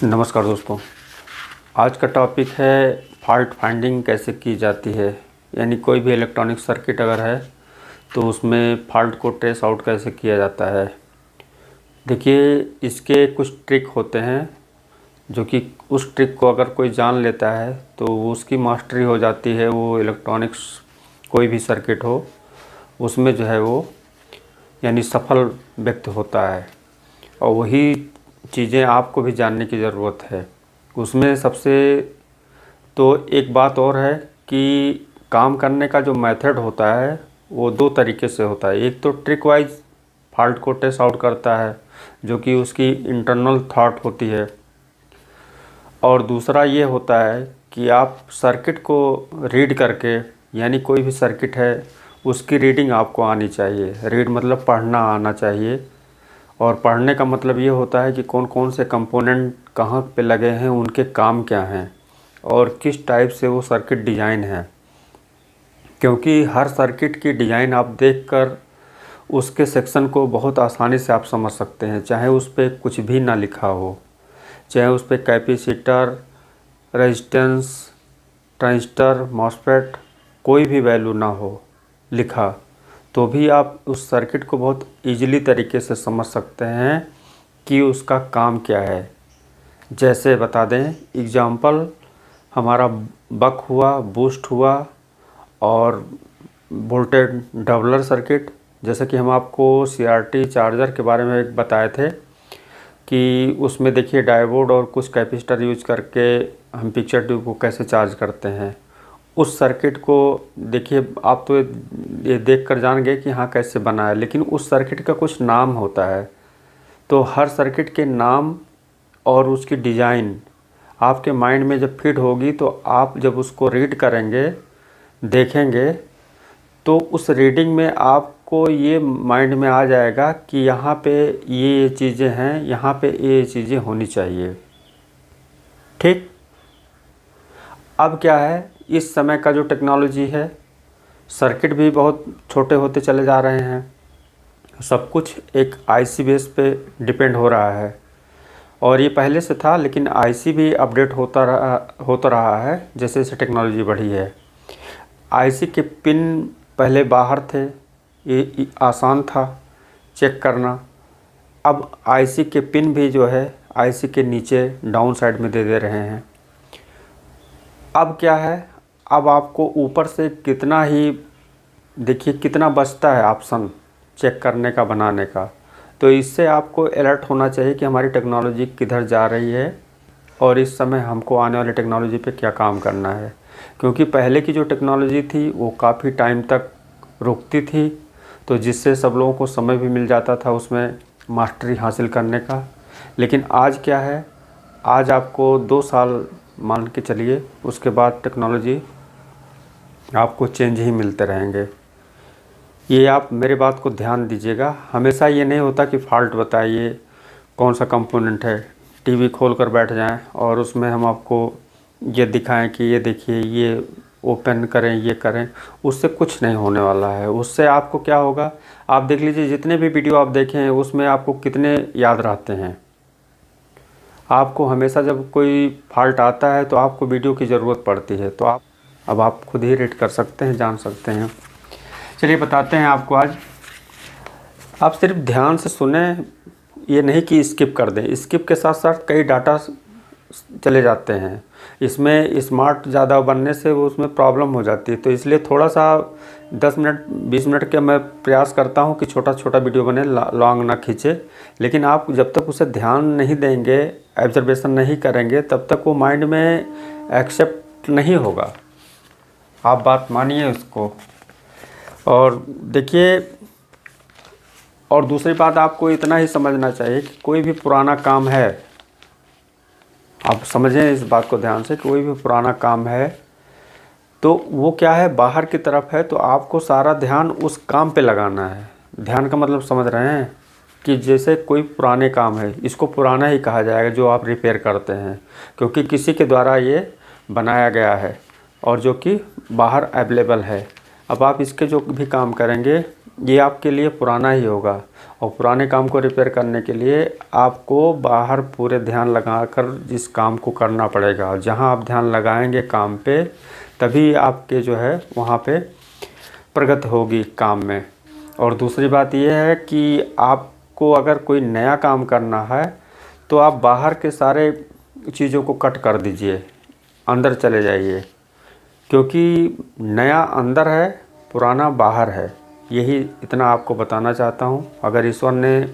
नमस्कार दोस्तों। आज का टॉपिक है फॉल्ट फाइंडिंग कैसे की जाती है। यानी कोई भी इलेक्ट्रॉनिक सर्किट अगर है तो उसमें फॉल्ट को ट्रेस आउट कैसे किया जाता है। देखिए, इसके कुछ ट्रिक होते हैं जो कि उस ट्रिक को अगर कोई जान लेता है तो उसकी मास्टरी हो जाती है। वो इलेक्ट्रॉनिक्स कोई भी सर्किट हो उसमें जो है वो यानी सफल व्यक्ति होता है। और वही चीज़ें आपको भी जानने की ज़रूरत है। उसमें सबसे तो एक बात और है कि काम करने का जो मेथड होता है वो दो तरीके से होता है। एक तो ट्रिक वाइज फॉल्ट को टेस्ट आउट करता है जो कि उसकी इंटरनल थॉट होती है, और दूसरा ये होता है कि आप सर्किट को रीड करके, यानी कोई भी सर्किट है उसकी रीडिंग आपको आनी चाहिए। रीड मतलब पढ़ना आना चाहिए, और पढ़ने का मतलब ये होता है कि कौन कौन से कंपोनेंट कहाँ पे लगे हैं, उनके काम क्या हैं और किस टाइप से वो सर्किट डिज़ाइन है। क्योंकि हर सर्किट की डिज़ाइन आप देखकर उसके सेक्शन को बहुत आसानी से आप समझ सकते हैं, चाहे उस पर कुछ भी ना लिखा हो, चाहे उस पर कैपेसिटर, रेजिस्टेंस, ट्रांजिस्टर, मॉसफेट कोई भी वैल्यू ना हो लिखा, तो भी आप उस सर्किट को बहुत इजीली तरीके से समझ सकते हैं कि उसका काम क्या है। जैसे बता दें एग्जांपल, हमारा बक हुआ, बूस्ट हुआ और वोल्टेज डबलर सर्किट। जैसे कि हम आपको CRT चार्जर के बारे में एक बताए थे कि उसमें देखिए डायोड और कुछ कैपेसिटर यूज करके हम पिक्चर ट्यूब को कैसे चार्ज करते हैं। उस सर्किट को देखिए, आप तो ये देख कर जान गए कि हाँ कैसे बना है, लेकिन उस सर्किट का कुछ नाम होता है। तो हर सर्किट के नाम और उसकी डिज़ाइन आपके माइंड में जब फिट होगी तो आप जब उसको रीड करेंगे, देखेंगे, तो उस रीडिंग में आपको ये माइंड में आ जाएगा कि यहाँ पे ये चीज़ें हैं, यहाँ पे ये चीज़ें होनी चाहिए। ठीक। अब क्या है, इस समय का जो टेक्नोलॉजी है, सर्किट भी बहुत छोटे होते चले जा रहे हैं। सब कुछ एक IC बेस पे डिपेंड हो रहा है, और ये पहले से था, लेकिन IC भी अपडेट होता रहा है जैसे जैसे टेक्नोलॉजी बढ़ी है। IC के पिन पहले बाहर थे, ये आसान था चेक करना। अब IC के पिन भी जो है IC के नीचे डाउन साइड में दे रहे हैं। अब क्या है, अब आपको ऊपर से कितना ही देखिए कितना बचता है ऑप्शन चेक करने का, बनाने का। तो इससे आपको अलर्ट होना चाहिए कि हमारी टेक्नोलॉजी किधर जा रही है और इस समय हमको आने वाली टेक्नोलॉजी पे क्या काम करना है। क्योंकि पहले की जो टेक्नोलॉजी थी वो काफ़ी टाइम तक रुकती थी, तो जिससे सब लोगों को समय भी मिल जाता था उसमें मास्टरी हासिल करने का। लेकिन आज क्या है, आज आपको 2 साल मान के चलिए, उसके बाद टेक्नोलॉजी आपको चेंज ही मिलते रहेंगे। ये आप मेरे बात को ध्यान दीजिएगा। हमेशा ये नहीं होता कि फॉल्ट बताइए कौन सा कंपोनेंट है, टीवी खोल कर बैठ जाएं और उसमें हम आपको ये दिखाएं कि ये देखिए, ये ओपन करें, ये करें। उससे कुछ नहीं होने वाला है। उससे आपको क्या होगा, आप देख लीजिए जितने भी वीडियो आप देखें उसमें आपको कितने याद रहते हैं। आपको हमेशा जब कोई फॉल्ट आता है तो आपको वीडियो की ज़रूरत पड़ती है, तो अब आप खुद ही रीड कर सकते हैं, जान सकते हैं। चलिए बताते हैं आपको आज। आप सिर्फ ध्यान से सुने, ये नहीं कि स्किप कर दें। स्किप के साथ साथ कई डाटा चले जाते हैं। इसमें स्मार्ट ज़्यादा बनने से वो उसमें प्रॉब्लम हो जाती है। तो इसलिए थोड़ा सा 10 मिनट 20 मिनट के मैं प्रयास करता हूँ कि छोटा छोटा वीडियो बने, लॉन्ग ना खींचे। लेकिन आप जब तक उसे ध्यान नहीं देंगे, ऑब्जर्वेशन नहीं करेंगे, तब तक वो माइंड में एक्सेप्ट नहीं होगा। आप बात मानिए उसको। और देखिए, और दूसरी बात आपको इतना ही समझना चाहिए कि कोई भी पुराना काम है, आप समझें इस बात को ध्यान से, कोई भी पुराना काम है तो वो क्या है, बाहर की तरफ है, तो आपको सारा ध्यान उस काम पे लगाना है। ध्यान का मतलब समझ रहे हैं कि जैसे कोई पुराने काम है, इसको पुराना ही कहा जाएगा जो आप रिपेयर करते हैं, क्योंकि किसी के द्वारा ये बनाया गया है और जो कि बाहर अवेलेबल है। अब आप इसके जो भी काम करेंगे ये आपके लिए पुराना ही होगा, और पुराने काम को रिपेयर करने के लिए आपको बाहर पूरे ध्यान लगाकर इस काम को करना पड़ेगा। जहाँ आप ध्यान लगाएंगे काम पे, तभी आपके जो है वहाँ पे प्रगति होगी काम में। और दूसरी बात यह है कि आपको अगर कोई नया काम करना है तो आप बाहर के सारे चीज़ों को कट कर दीजिए, अंदर चले जाइए, क्योंकि नया अंदर है, पुराना बाहर है। यही इतना आपको बताना चाहता हूँ। अगर ईश्वर ने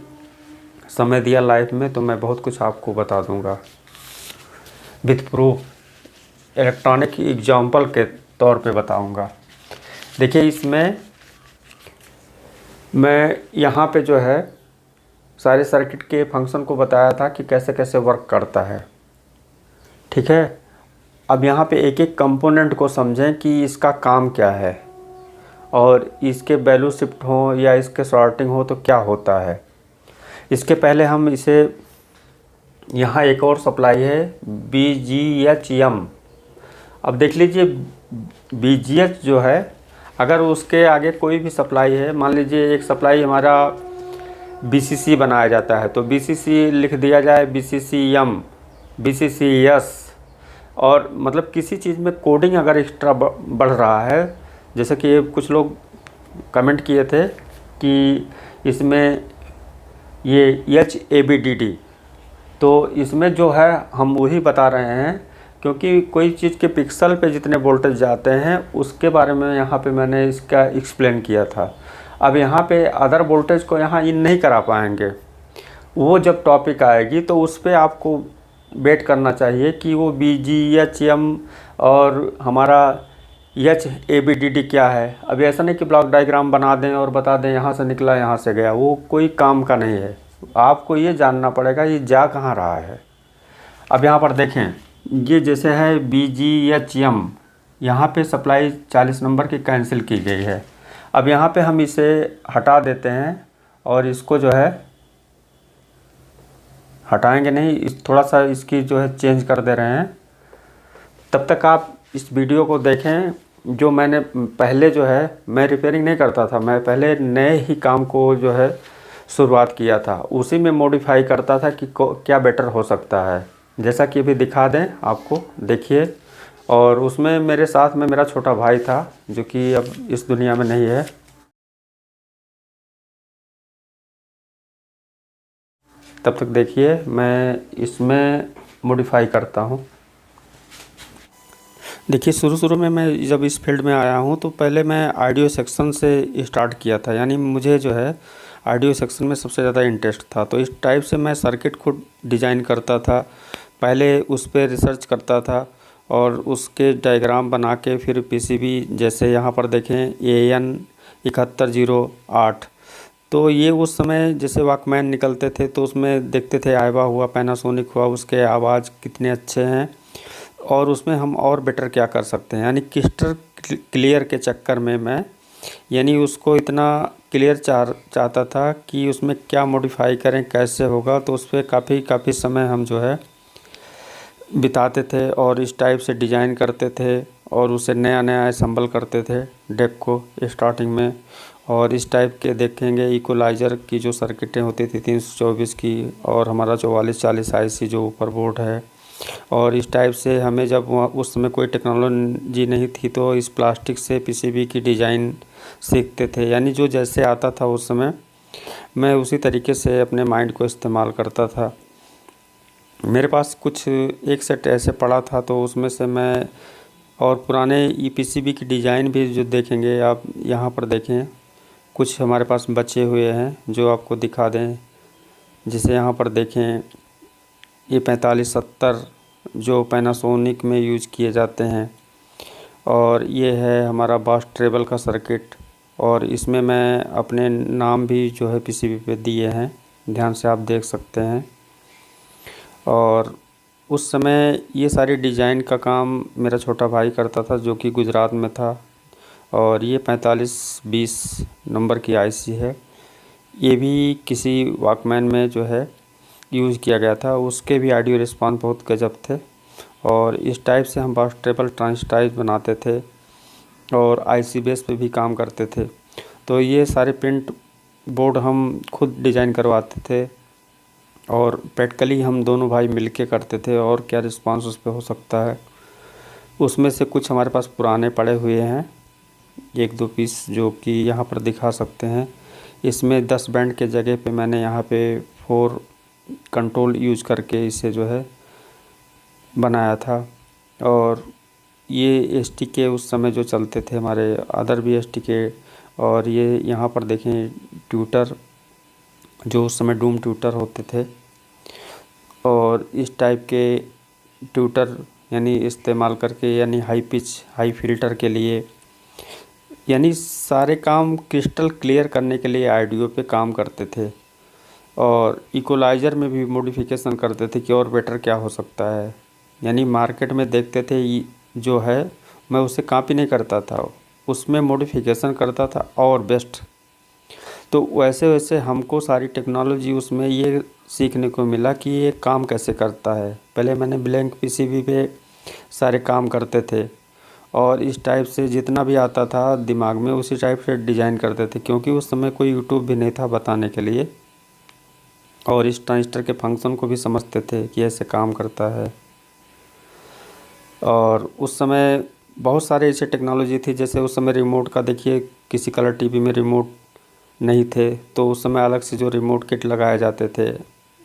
समय दिया लाइफ में तो मैं बहुत कुछ आपको बता दूँगा विथ प्रूफ, इलेक्ट्रॉनिक एग्जाम्पल के तौर पे बताऊँगा। देखिए, इसमें मैं यहाँ पे जो है सारे सर्किट के फंक्शन को बताया था कि कैसे कैसे वर्क करता है, ठीक है। अब यहाँ पे एक एक कंपोनेंट को समझें कि इसका काम क्या है, और इसके वैल्यू शिफ्ट हो या इसके सॉर्टिंग हो तो क्या होता है। इसके पहले हम इसे, यहाँ एक और सप्लाई है BGHM। अब देख लीजिए, BGH जो है, अगर उसके आगे कोई भी सप्लाई है, मान लीजिए एक सप्लाई हमारा BCC बनाया जाता है तो BCC लिख दिया जाए BCCM, BCCS, और मतलब किसी चीज़ में कोडिंग अगर एक्स्ट्रा बढ़ रहा है, जैसे कि कुछ लोग कमेंट किए थे कि इसमें ये HABDD, तो इसमें जो है हम वही बता रहे हैं, क्योंकि कोई चीज़ के पिक्सल पे जितने वोल्टेज जाते हैं उसके बारे में यहाँ पे मैंने इसका एक्सप्लेन किया था। अब यहाँ पे अदर वोल्टेज को यहाँ इन नहीं करा पाएंगे, वो जब टॉपिक आएगी तो उस पर आपको वेट करना चाहिए कि वो BGHM और हमारा HABDD क्या है। अभी ऐसा नहीं कि ब्लॉक डायग्राम बना दें और बता दें यहाँ से निकला यहाँ से गया, वो कोई काम का नहीं है। आपको ये जानना पड़ेगा ये जा कहाँ रहा है। अब यहाँ पर देखें, ये जैसे है BGHM, यहाँ पे सप्लाई 40 नंबर की कैंसिल की गई है। अब यहाँ पे हम इसे हटा देते हैं और इसको जो है हटाएंगे नहीं, थोड़ा सा इसकी जो है चेंज कर दे रहे हैं। तब तक आप इस वीडियो को देखें। जो मैंने पहले जो है, मैं रिपेयरिंग नहीं करता था, मैं पहले नए ही काम को जो है शुरुआत किया था, उसी में मॉडिफाई करता था कि क्या बेटर हो सकता है। जैसा कि अभी दिखा दें आपको, देखिए। और उसमें मेरे साथ में मेरा छोटा भाई था जो कि अब इस दुनिया में नहीं है। तब तक देखिए, मैं इसमें मॉडिफाई करता हूँ। देखिए, शुरू में मैं जब इस फील्ड में आया हूँ तो पहले मैं ऑडियो सेक्शन से स्टार्ट किया था, यानी मुझे जो है ऑडियो सेक्शन में सबसे ज़्यादा इंटरेस्ट था। तो इस टाइप से मैं सर्किट को डिज़ाइन करता था, पहले उस पर रिसर्च करता था और उसके डायग्राम बना के फिर PCB, जैसे यहाँ पर देखें AN7108, तो ये उस समय जैसे वॉकमैन निकलते थे तो उसमें देखते थे, आइवा हुआ, पैनासोनिक हुआ, उसके आवाज़ कितने अच्छे हैं और उसमें हम और बेटर क्या कर सकते हैं। यानी क्रिस्टल क्लियर के चक्कर में मैं, यानी उसको इतना क्लियर चाहता था कि उसमें क्या मॉडिफाई करें, कैसे होगा। तो उस पर काफ़ी समय हम जो है बिताते थे और इस टाइप से डिज़ाइन करते थे और उसे नया असम्बल करते थे डेक को स्टार्टिंग में। और इस टाइप के देखेंगे इक्वलाइज़र की जो सर्किटें होती थी 324 की, और हमारा 4440 IC जो ऊपर बोर्ड है। और इस टाइप से हमें जब उस समय कोई टेक्नोलॉजी नहीं थी तो इस प्लास्टिक से PCB की डिज़ाइन सीखते थे। यानी जो जैसे आता था उस समय मैं उसी तरीके से अपने माइंड को इस्तेमाल करता था। मेरे पास कुछ एक सेट ऐसे पड़ा था तो उसमें से मैं, और पुराने PCB की डिज़ाइन भी जो देखेंगे आप यहाँ पर देखें, कुछ हमारे पास बचे हुए हैं जो आपको दिखा दें। जैसे यहाँ पर देखें ये 4570 जो पैनासोनिक में यूज किए जाते हैं, और ये है हमारा बास ट्रेबल का सर्किट, और इसमें मैं अपने नाम भी जो है PCB पे दिए हैं, ध्यान से आप देख सकते हैं। और उस समय ये सारी डिज़ाइन का काम मेरा छोटा भाई करता था जो कि गुजरात में था। और ये 4520 नंबर की IC है, ये भी किसी वॉकमैन में जो है यूज़ किया गया था, उसके भी ऑडियो रिस्पांस बहुत गजब थे। और इस टाइप से हम बास ट्रेबल ट्रांजिस्टर बनाते थे और IC बेस पे भी काम करते थे। तो ये सारे प्रिंट बोर्ड हम खुद डिज़ाइन करवाते थे और प्रैक्टिकली हम दोनों भाई मिलके करते थे। और क्या रिस्पांस उस पे हो सकता है, उसमें से कुछ हमारे पास पुराने पड़े हुए हैं, 1-2 पीस जो कि यहाँ पर दिखा सकते हैं। इसमें 10 बैंड के जगह पे मैंने यहाँ पे 4 कंट्रोल यूज करके इसे जो है बनाया था। और ये एसटीके उस समय जो चलते थे, हमारे अदर भी एसटीके, और ये यहाँ पर देखें ट्यूटर, जो उस समय डूम ट्यूटर होते थे। और इस टाइप के ट्यूटर यानी इस्तेमाल करके, यानी हाई पिच हाई फिल्टर के लिए, यानी सारे काम क्रिस्टल क्लियर करने के लिए ऑडियो पे काम करते थे। और इक्वलाइज़र में भी मॉडिफिकेशन करते थे कि और बेटर क्या हो सकता है। यानी मार्केट में देखते थे जो है, मैं उसे कॉपी नहीं करता था, उसमें मॉडिफिकेशन करता था और बेस्ट। तो वैसे वैसे हमको सारी टेक्नोलॉजी उसमें ये सीखने को मिला कि ये काम कैसे करता है। पहले मैंने ब्लैंक पीसीबी पे सारे काम करते थे और इस टाइप से जितना भी आता था दिमाग में उसी टाइप से डिज़ाइन करते थे, क्योंकि उस समय कोई यूट्यूब भी नहीं था बताने के लिए। और इस ट्रांजिस्टर के फंक्शन को भी समझते थे कि ऐसे काम करता है। और उस समय बहुत सारे ऐसे टेक्नोलॉजी थी, जैसे उस समय रिमोट का देखिए, किसी कलर टीवी में रिमोट नहीं थे तो उस समय अलग से जो रिमोट किट लगाए जाते थे,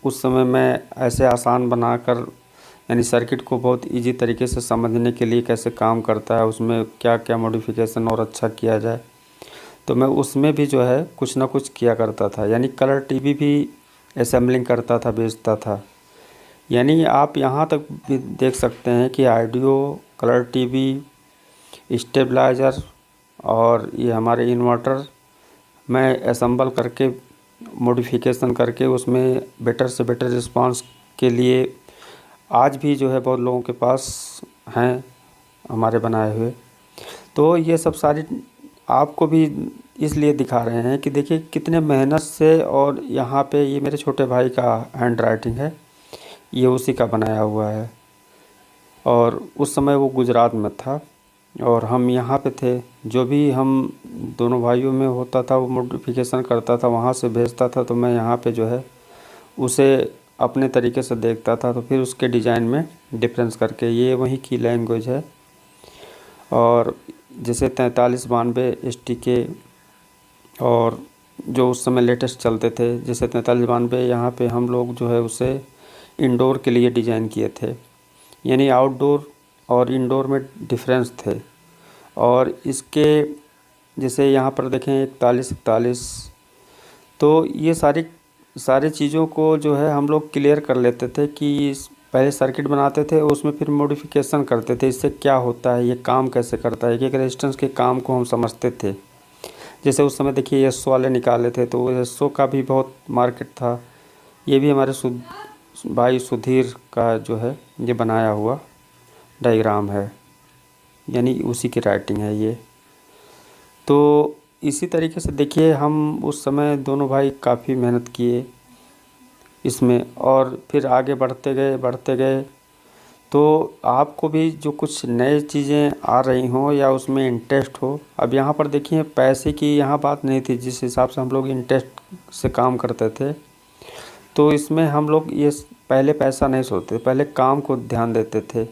उस समय मैं ऐसे आसान बनाकर, यानी सर्किट को बहुत इजी तरीके से समझने के लिए कैसे काम करता है, उसमें क्या क्या मॉडिफिकेशन और अच्छा किया जाए, तो मैं उसमें भी जो है कुछ ना कुछ किया करता था। यानी कलर टीवी भी असेंबलिंग करता था, बेचता था। यानी आप यहाँ तक भी देख सकते हैं कि ऑडियो, कलर टीवी, स्टेबलाइज़र और ये हमारे इन्वर्टर मैं असेंबल करके, मॉडिफिकेशन करके उसमें बेटर से बेटर रिस्पांस के लिए आज भी जो है बहुत लोगों के पास हैं हमारे बनाए हुए। तो ये सब सारी आपको भी इसलिए दिखा रहे हैं कि देखिए कितने मेहनत से। और यहाँ पे ये मेरे छोटे भाई का हैंड राइटिंग है, ये उसी का बनाया हुआ है। और उस समय वो गुजरात में था और हम यहाँ पे थे। जो भी हम दोनों भाइयों में होता था वो मॉडिफिकेशन करता था, वहाँ से भेजता था, तो मैं यहाँ पे जो है उसे अपने तरीके से देखता था, तो फिर उसके डिज़ाइन में डिफरेंस करके, ये वही की लैंग्वेज है। और जैसे 4392 एसटीके और जो उस समय लेटेस्ट चलते थे, जैसे 4392 यहाँ पे हम लोग जो है उसे इंडोर के लिए डिज़ाइन किए थे। यानी आउटडोर और इंडोर में डिफरेंस थे। और इसके जैसे यहाँ पर देखें 4141, तो ये सारी चीज़ों को जो है हम लोग क्लियर कर लेते थे कि पहले सर्किट बनाते थे, उसमें फिर मॉडिफिकेशन करते थे, इससे क्या होता है, ये काम कैसे करता है, एक रेजिस्टेंस के काम को हम समझते थे। जैसे उस समय देखिए एसओ वाले निकाले थे, तो एसओ का भी बहुत मार्केट था। ये भी हमारे भाई सुधीर का जो है ये बनाया हुआ डायग्राम है, यानी उसी की राइटिंग है ये। तो इसी तरीके से देखिए हम उस समय दोनों भाई काफ़ी मेहनत किए इसमें, और फिर आगे बढ़ते गए। तो आपको भी जो कुछ नए चीज़ें आ रही हों या उसमें इंटरेस्ट हो, अब यहाँ पर देखिए पैसे की यहाँ बात नहीं थी, जिस हिसाब से हम लोग इंटरेस्ट से काम करते थे, तो इसमें हम लोग ये पहले पैसा नहीं सोचते, पहले काम को ध्यान देते थे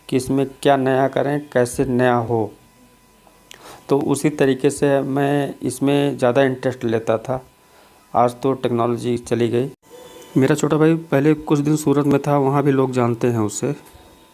कि इसमें क्या नया करें, कैसे नया हो। तो उसी तरीके से मैं इसमें ज़्यादा इंटरेस्ट लेता था। आज तो टेक्नोलॉजी चली गई। मेरा छोटा भाई पहले कुछ दिन सूरत में था, वहाँ भी लोग जानते हैं उसे।